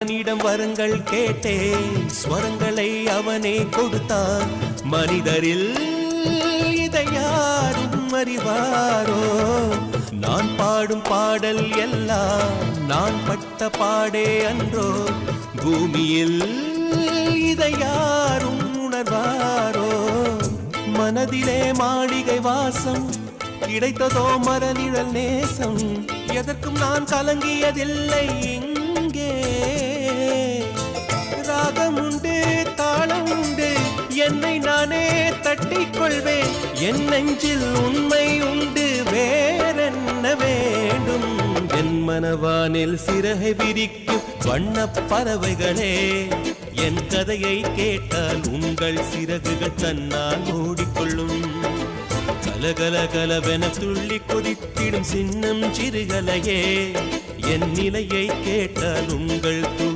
அவனிடம் வரங்கள் கேட்டேன், ஸ்வரங்களை அவனே கொடுத்தான். மனிதரில் இதை யாரும் அறிவாரோ? நான் பாடும் பாடல் எல்லாம் நான் பட்ட பாடே அன்றோ? பூமியில் இதை யாரும் உணர்வாரோ? மனதிலே மாளிகை வாசம், கிடைத்ததோ மரநிழல் நேசம். எதற்கும் நான் கலங்கியதில்லை. இங்கே ராகம் உண்டு, தாளம் உண்டு, என்னை நானே தட்டிக் கொள்வேன். என் நெஞ்சில் உண்மை உண்டு, வேறென்ன வேண்டும்? என் மனவானில் சிறகை விரிக்கும் வண்ணப் பறவைகளே, என் கதையை கேட்டால் உங்கள் சிறகுகள் தன்னால் மூடிக்கொள்ளும். கலகல கலவென துள்ளி கொதித்திடும் சின்னம் சிறுகலையே, என் நிலையை கேட்டால் உங்கள்